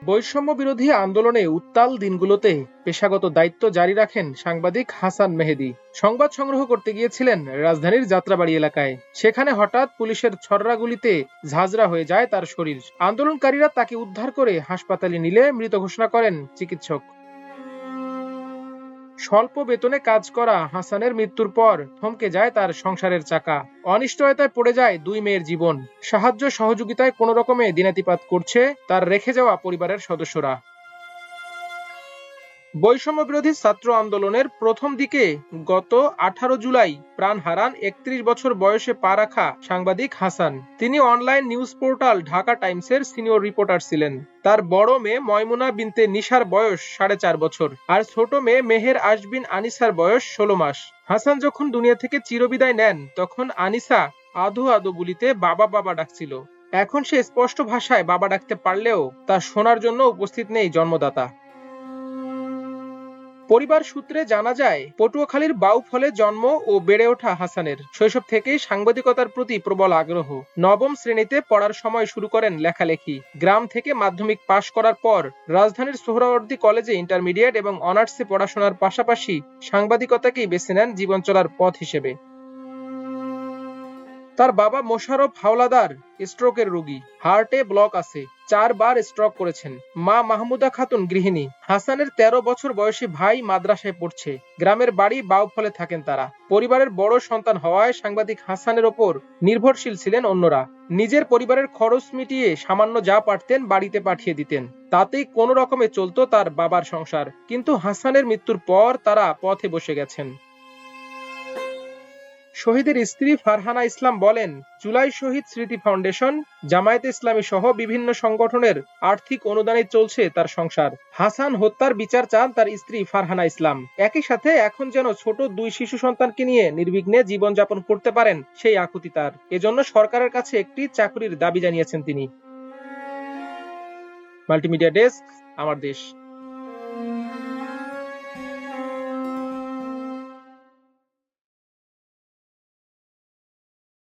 বৈষম্য বিরোধী আন্দোলনে উত্তাল দিনগুলোতে পেশাগত দায়িত্ব জারি রাখেন সাংবাদিক হাসান মেহেদী। সংবাদ সংগ্রহ করতে গিয়েছিলেন রাজধানীর যাত্রাবাড়ি এলাকায়। সেখানে হঠাৎ পুলিশের ছররা গুলিতে ঝাঁঝরা হয়ে যায় তার শরীর। আন্দোলনকারীরা তাকে উদ্ধার করে হাসপাতালে নিলে মৃত ঘোষণা করেন চিকিৎসক। স্বল্প বেতনে কাজ করা হাসানের মৃত্যুর পর থমকে যায় তার সংসারের চাকা। অনিশ্চয়তায় পড়ে যায় দুই মেয়ের জীবন। সাহায্য সহযোগিতায় কোনো রকমে দিনাতিপাত করছে তার রেখে যাওয়া পরিবারের সদস্যরা। বৈষম্য বিরোধী ছাত্র আন্দোলনের প্রথম দিকে গত 18 জুলাই প্রাণ হারান 31 বছর বয়সে পা রাখা সাংবাদিক হাসান। তিনি অনলাইন নিউজ পোর্টাল ঢাকা টাইমসের সিনিয়র রিপোর্টার ছিলেন। তার বড় মেয়ে ময়মুনা বিনতে নিশার বয়স 4.5 বছর আর ছোট মেয়ে মেহের আশবিন আনিসার বয়স 16 মাস। হাসান যখন দুনিয়া থেকে চিরবিদায় নেন তখন আনিসা আধো আধো গুলিতে বাবা বাবা ডাকছিল। এখন সে স্পষ্ট ভাষায় বাবা ডাকতে পারলেও তা শোনার জন্য উপস্থিত নেই জন্মদাতা। পরিবার সূত্রে জানা যায়, পটুয়াখালীর বাউফলে জন্ম ও বেড়ে ওঠা হাসানের। শৈশব থেকেই সাংবাদিকতার প্রতি প্রবল আগ্রহ। নবম শ্রেণীতে পড়ার সময় শুরু করেন লেখালেখি। গ্রাম থেকে মাধ্যমিক পাশ করার পর রাজধানীর সোহরাওয়ার্দী কলেজে ইন্টারমিডিয়েট এবং অনার্সে পড়াশোনার পাশাপাশি সাংবাদিকতাকেই বেছে নেন জীবন চলার পথ হিসেবে। তার বাবা মোশাররফ হাওলাদার স্ট্রোকের রোগী, হার্টে ব্লক আছে, 4 বার স্ট্রোক করেছেন। মা মাহমুদা খাতুন গৃহিণী। হাসানের 13 বছর বয়সী ভাই মাদ্রাসায় পড়ছে। গ্রামের বাড়ি বাউফলে থাকেন তারা। পরিবারের বড় সন্তান হওয়ায় সাংবাদিক হাসানের ওপর নির্ভরশীল ছিলেন অন্যরা। নিজের পরিবারের খরচ মিটিয়ে সামান্য যা পারতেন বাড়িতে পাঠিয়ে দিতেন। তাতেই কোনো রকমে চলতো তার বাবার সংসার। কিন্তু হাসানের মৃত্যুর পর তারা পথে বসে গেছেন। শহীদের স্ত্রী ফারহানা ইসলাম বলেন, জুলাই শহীদ স্মৃতি ফাউন্ডেশন, জামায়াতে ইসলামী সহ বিভিন্ন সংগঠনের আর্থিক অনুদানে চলছে তার সংসার। হাসান হত্যার বিচার চান তার স্ত্রী ফারহানা ইসলাম। একই সাথে এখন যেন ছোট 2 শিশু সন্তানকে নিয়ে নির্বিঘ্নে জীবনযাপন করতে পারেন সেই আকুতি তার। এজন্য সরকারের কাছে একটি চাকরির দাবি জানিয়েছেন তিনি। মাল্টিমিডিয়া ডেস্ক, আমার দেশ।